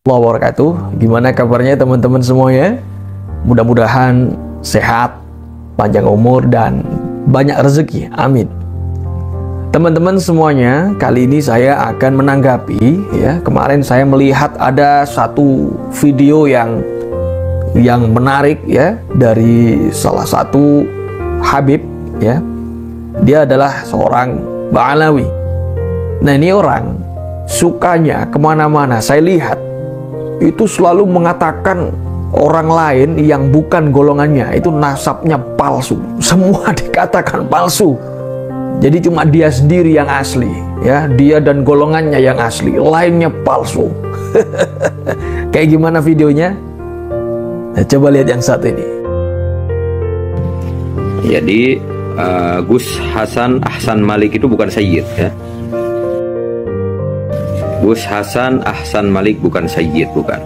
wabarakatuh. Gimana kabarnya teman-teman semuanya? Mudah-mudahan sehat, panjang umur, dan banyak rezeki. Amin. Teman-teman semuanya, kali ini saya akan menanggapi ya. Kemarin saya melihat ada satu video yang menarik ya dari salah satu Habib ya. Dia adalah seorang Ba'alawi. Nah, ini orang sukanya kemana-mana saya lihat itu selalu mengatakan orang lain yang bukan golongannya itu nasabnya palsu. Semua dikatakan palsu. Jadi cuma dia sendiri yang asli ya, dia dan golongannya yang asli, lainnya palsu. Kayak gimana videonya? Nah, coba lihat yang satu ini. Jadi Gus Hasan Ahsan Malik itu bukan Sayyid ya. Gus Hasan Ahsan Malik bukan Sayyid, bukan.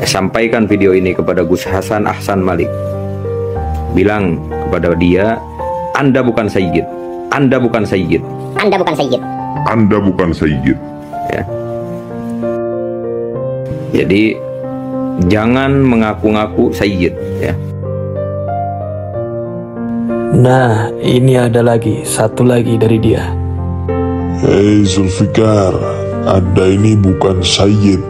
Sampaikan video ini kepada Gus Hasan Ahsan Malik. Bilang kepada dia, Anda bukan Sayyid. Anda bukan Sayyid. Anda bukan Sayyid. Anda bukan Sayyid. Ya. Jadi jangan mengaku-ngaku Sayyid ya. Nah, ini ada lagi, satu lagi dari dia. Hei Zulfikar, Anda ini bukan Sayyid.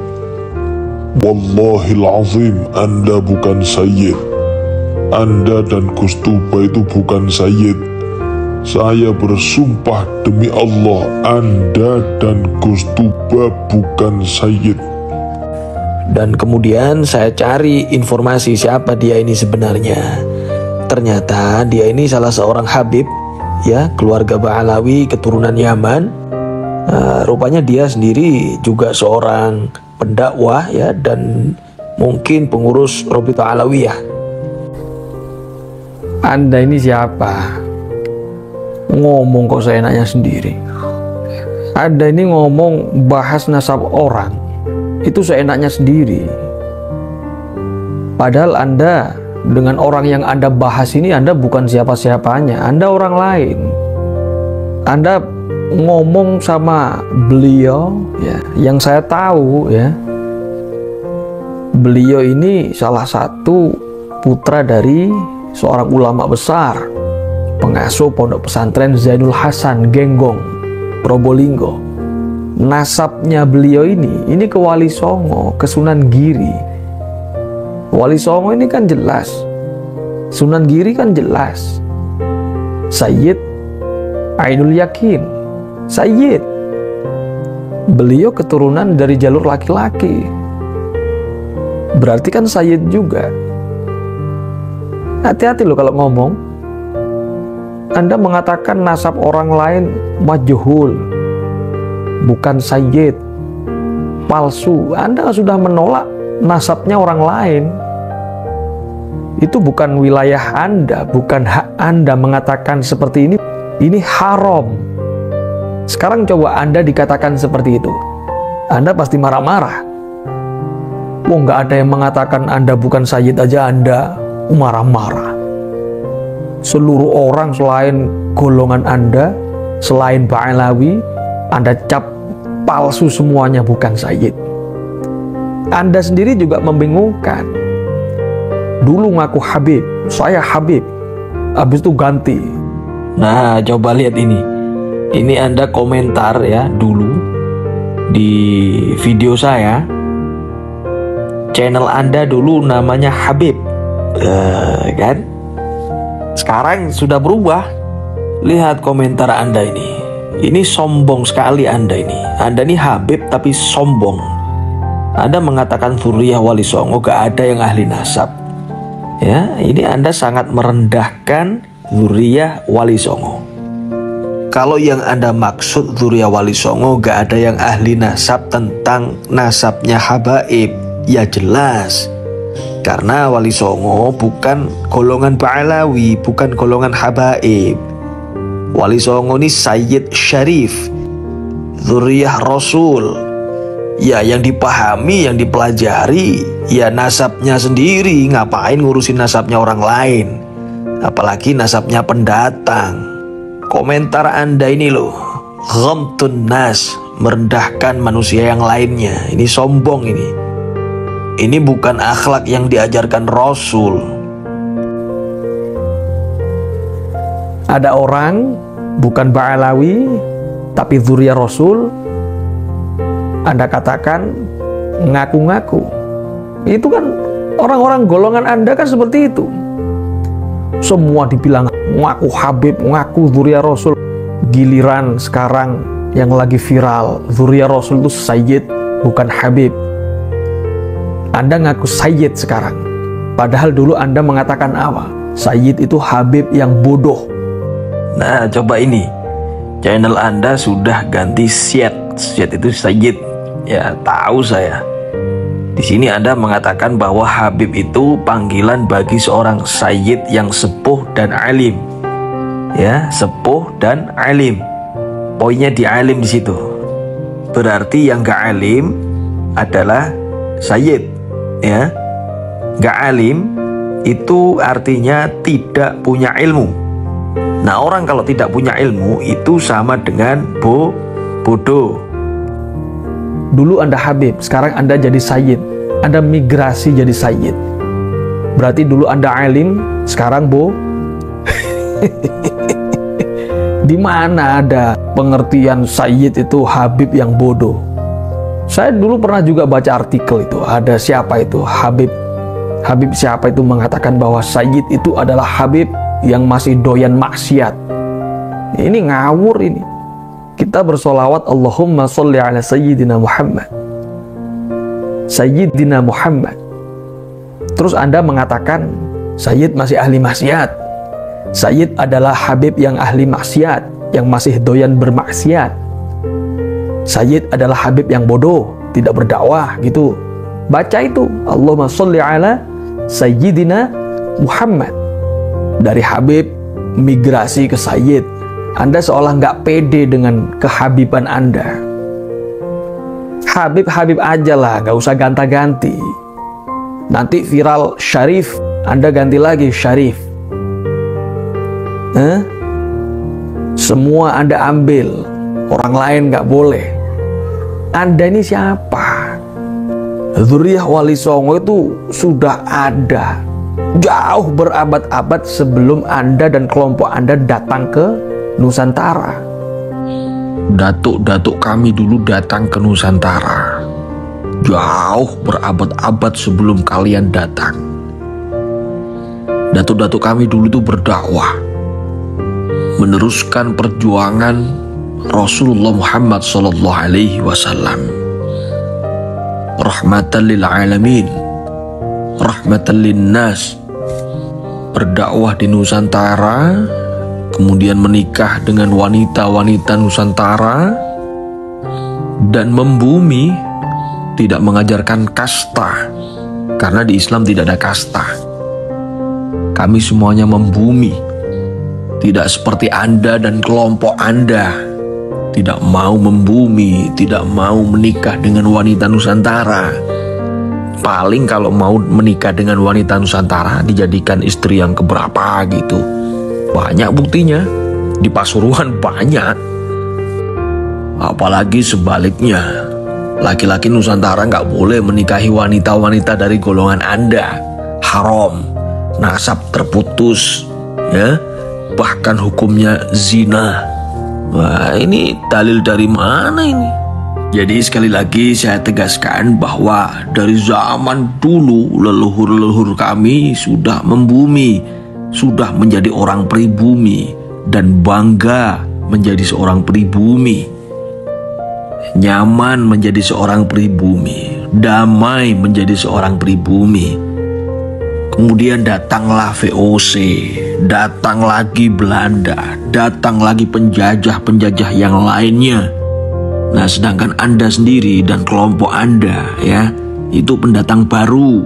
Wallahil azim, Anda bukan Sayyid. Anda dan Gus Tuba itu bukan Sayyid. Saya bersumpah demi Allah, Anda dan Gus Tuba bukan Sayyid. Dan kemudian saya cari informasi siapa dia ini sebenarnya. Ternyata dia ini salah seorang Habib ya, keluarga Ba'alawi, keturunan Yaman. Rupanya dia sendiri juga seorang pendakwah ya, dan mungkin pengurus Rabithah Alawiyah. Anda ini siapa? Ngomong kok seenaknya sendiri. Anda ini ngomong bahas nasab orang, itu seenaknya sendiri. Padahal Anda dengan orang yang Anda bahas ini, Anda bukan siapa-siapanya. Anda orang lain. Anda ngomong sama beliau ya, yang saya tahu ya, beliau ini salah satu putra dari seorang ulama besar, pengasuh pondok pesantren Zainul Hasan Genggong, Probolinggo. Nasabnya beliau ini ke Wali Songo, ke Sunan Giri. Wali Songo ini kan jelas, Sunan Giri kan jelas. Sayyid Ainul Yakin, Sayyid. Beliau keturunan dari jalur laki-laki, berarti kan Sayyid juga. Hati-hati loh kalau ngomong. Anda mengatakan nasab orang lain majhul, bukan Sayyid, palsu. Anda sudah menolak nasabnya orang lain. Itu bukan wilayah Anda, bukan hak Anda mengatakan seperti ini. Ini haram. Sekarang coba Anda dikatakan seperti itu, Anda pasti marah-marah. Nggak ada yang mengatakan Anda bukan Sayyid aja Anda marah-marah. Seluruh orang selain golongan Anda, selain Ba'alawi, Anda cap palsu semuanya bukan Sayyid. Anda sendiri juga membingungkan. Dulu ngaku Habib, saya Habib, habis itu ganti. Nah, coba lihat ini. Ini Anda komentar ya dulu di video saya. Channel Anda dulu namanya Habib, kan? Sekarang sudah berubah. Lihat komentar Anda ini. Ini sombong sekali Anda ini. Anda ini Habib tapi sombong. Anda mengatakan Dzurriyyah Wali Songo gak ada yang ahli nasab. Ya, ini Anda sangat merendahkan Dzurriyyah Wali Songo. Kalau yang Anda maksud Dzurriyyah Wali Songo gak ada yang ahli nasab tentang nasabnya habaib, ya jelas. Karena Wali Songo bukan golongan Ba'alawi, bukan golongan habaib. Wali Songo ini Sayyid Syarif, Dzurriyyah Rasul. Ya yang dipahami, yang dipelajari, ya nasabnya sendiri. Ngapain ngurusin nasabnya orang lain? Apalagi nasabnya pendatang. Komentar Anda ini loh, ghamtun nas, merendahkan manusia yang lainnya. Ini sombong ini. Ini bukan akhlak yang diajarkan Rasul. Ada orang bukan Ba'alawi tapi dzurriyyah Rasul, Anda katakan ngaku-ngaku. Itu kan orang-orang golongan Anda kan seperti itu. Semua dibilang ngaku Habib, ngaku dzurriyyah Rasul. Giliran sekarang yang lagi viral, dzurriyyah Rasul itu Sayyid bukan Habib. Anda ngaku Sayyid sekarang, padahal dulu Anda mengatakan apa? Sayyid itu Habib yang bodoh. Nah, coba ini, channel Anda sudah ganti Syed. Syed itu Sayyid. Ya, tahu saya. Di sini Anda mengatakan bahwa Habib itu panggilan bagi seorang Sayyid yang sepuh dan alim. Ya, sepuh dan alim. Poinnya di alim di situ. Berarti yang gak alim adalah Sayyid. Ya, gak alim itu artinya tidak punya ilmu. Nah, orang kalau tidak punya ilmu itu sama dengan bodoh. Dulu Anda Habib, sekarang Anda jadi Sayyid. Anda migrasi jadi Sayyid. Berarti dulu Anda alim, sekarang Di mana ada pengertian Sayyid itu Habib yang bodoh? Saya dulu pernah juga baca artikel itu. Ada siapa itu? Habib siapa itu mengatakan bahwa Sayyid itu adalah Habib yang masih doyan maksiat. Ini ngawur ini. Kita bersolawat Allahumma sholli ala Sayyidina Muhammad. Sayyidina Muhammad. Terus Anda mengatakan Sayyid masih ahli maksiat. Sayyid adalah Habib yang ahli maksiat, yang masih doyan bermaksiat. Sayyid adalah Habib yang bodoh, tidak berdakwah gitu. Baca itu, Allahumma sholli ala Sayyidina Muhammad. Dari Habib migrasi ke Sayyid. Anda seolah nggak pede dengan kehabiban Anda. Habib aja lah, nggak usah ganta-ganti. Nanti viral Syarif, Anda ganti lagi Syarif. Semua Anda ambil, orang lain nggak boleh. Anda ini siapa? Dzurriyyah Wali Songo itu sudah ada jauh berabad-abad sebelum Anda dan kelompok Anda datang ke Nusantara. Datuk-datuk kami dulu datang ke Nusantara jauh berabad-abad sebelum kalian datang. Datuk-datuk kami dulu itu berdakwah, meneruskan perjuangan Rasulullah Muhammad SAW. Rahmatan lil alamin, rahmatan lin nas. Berdakwah di Nusantara, kemudian menikah dengan wanita-wanita Nusantara, dan membumi. Tidak mengajarkan kasta, karena di Islam tidak ada kasta. Kami semuanya membumi. Tidak seperti Anda dan kelompok Anda, tidak mau membumi, tidak mau menikah dengan wanita Nusantara. Paling kalau mau menikah dengan wanita Nusantara dijadikan istri yang keberapa gitu. Banyak buktinya, di Pasuruan banyak. Apalagi sebaliknya, laki-laki Nusantara nggak boleh menikahi wanita-wanita dari golongan Anda. Haram, nasab terputus, ya. Bahkan hukumnya zina. Wah, ini dalil dari mana ini? Jadi sekali lagi saya tegaskan bahwa dari zaman dulu leluhur-leluhur kami sudah membumi, sudah menjadi orang pribumi dan bangga menjadi seorang pribumi. Nyaman menjadi seorang pribumi, damai menjadi seorang pribumi. Kemudian datanglah VOC, datang lagi Belanda, datang lagi penjajah-penjajah yang lainnya. Nah, sedangkan Anda sendiri dan kelompok Anda, ya, itu pendatang baru.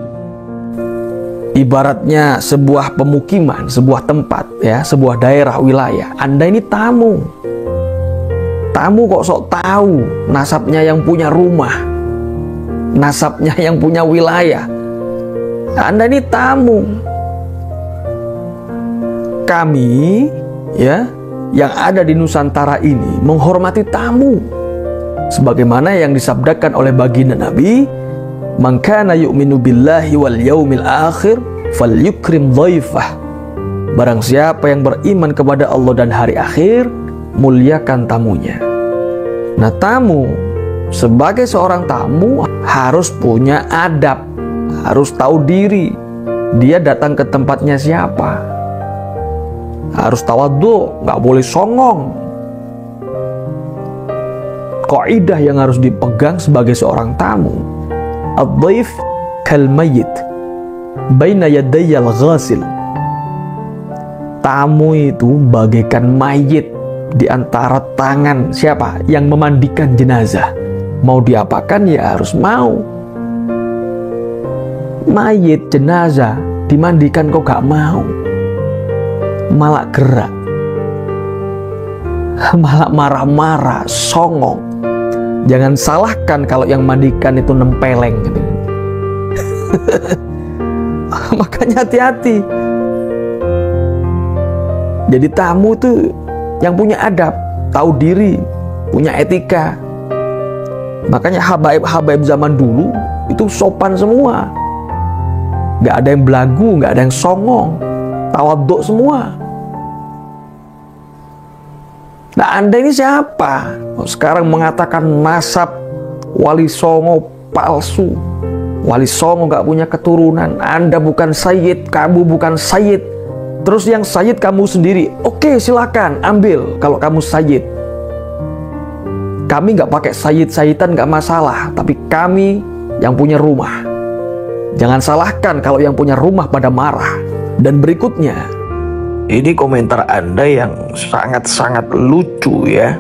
Ibaratnya sebuah pemukiman, sebuah tempat, ya, sebuah daerah, wilayah. Anda ini tamu. Tamu kok sok tahu nasabnya yang punya rumah, nasabnya yang punya wilayah. Anda ini tamu. Kami, ya, yang ada di Nusantara ini menghormati tamu. Sebagaimana yang disabdakan oleh baginda Nabi, "Man kana yu'minu billahi wal yaumil akhir falyukrim dhaifah." Barang siapa yang beriman kepada Allah dan hari akhir, muliakan tamunya. Nah, tamu sebagai seorang tamu harus punya adab, harus tahu diri. Dia datang ke tempatnya siapa. Harus tawadhu, nggak boleh songong. Kaidah yang harus dipegang sebagai seorang tamu, ad-dhaif kal mayyit baina yadayil ghasil. Tamu itu bagaikan mayit di antara tangan siapa yang memandikan jenazah. Mau diapakan ya harus mau. Mayit jenazah dimandikan kok gak mau, malah gerak, malah marah-marah, songong. Jangan salahkan kalau yang mandikan itu nempeleng gitu. Makanya hati-hati. Jadi tamu tuh yang punya adab, tahu diri, punya etika. Makanya habaib-habaib zaman dulu itu sopan semua. Gak ada yang belagu, gak ada yang songong, tawaduk semua. Nah, Anda ini siapa? Sekarang mengatakan nasab Wali Songo palsu. Wali Songo gak punya keturunan. Anda bukan sayyid, kamu bukan sayyid. Terus yang sayyid kamu sendiri. Oke, silakan ambil kalau kamu sayyid. Kami nggak pakai sayyid-sayyidan nggak masalah, tapi kami yang punya rumah. Jangan salahkan kalau yang punya rumah pada marah. Dan berikutnya, Ini komentar Anda yang sangat-sangat lucu ya.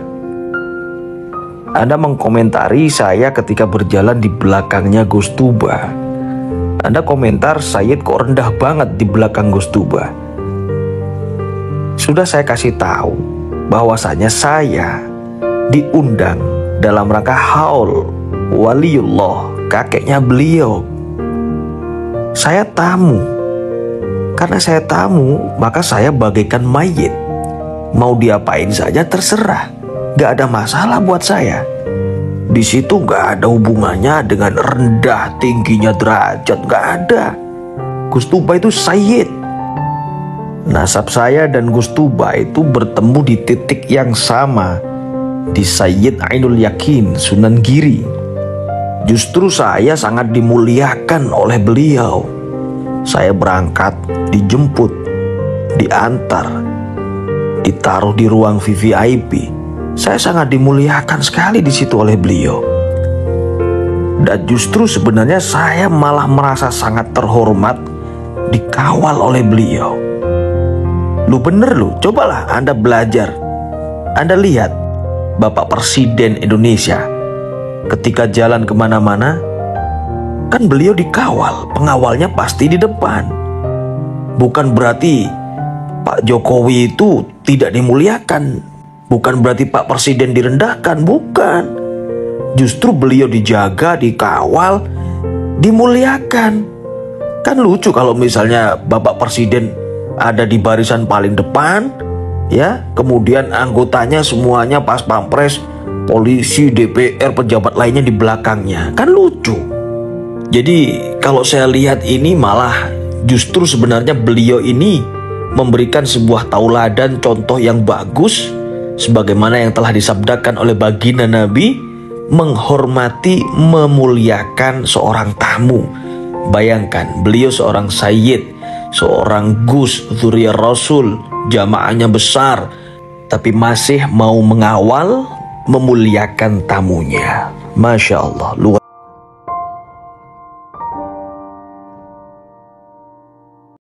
Anda mengkomentari saya ketika berjalan di belakangnya Gus Tuba. Anda komentar Sayyid kok rendah banget di belakang Gus Tuba. Sudah saya kasih tahu bahwasanya saya diundang dalam rangka haul waliullah, kakeknya beliau. Saya tamu. Karena saya tamu, maka saya bagaikan mayit. Mau diapain saja terserah. Gak ada masalah buat saya. Di situ gak ada hubungannya dengan rendah tingginya derajat, gak ada. Gus Tuba itu Sayyid. Nasab saya dan Gus Tuba itu bertemu di titik yang sama, di Sayyid Ainul Yakin, Sunan Giri. Justru saya sangat dimuliakan oleh beliau. Saya berangkat, dijemput, diantar, ditaruh di ruang VVIP. Saya sangat dimuliakan sekali di situ oleh beliau. Dan justru sebenarnya saya malah merasa sangat terhormat dikawal oleh beliau. Lu bener lu, cobalah Anda belajar. Anda lihat Bapak Presiden Indonesia ketika jalan kemana-mana, kan beliau dikawal, pengawalnya pasti di depan. Bukan berarti Pak Jokowi itu tidak dimuliakan, bukan berarti Pak Presiden direndahkan, bukan. Justru beliau dijaga, dikawal, dimuliakan. Kan lucu kalau misalnya Bapak Presiden ada di barisan paling depan, ya, kemudian anggotanya semuanya pas pampres, polisi, DPR, pejabat lainnya di belakangnya. Kan lucu. Jadi kalau saya lihat ini malah justru sebenarnya beliau ini memberikan sebuah tauladan contoh yang bagus, sebagaimana yang telah disabdakan oleh baginda Nabi, menghormati, memuliakan seorang tamu. Bayangkan beliau seorang sayyid, seorang Gus, dzurriyyah Rasul, jamaahnya besar, tapi masih mau mengawal, memuliakan tamunya. Masya Allah, luar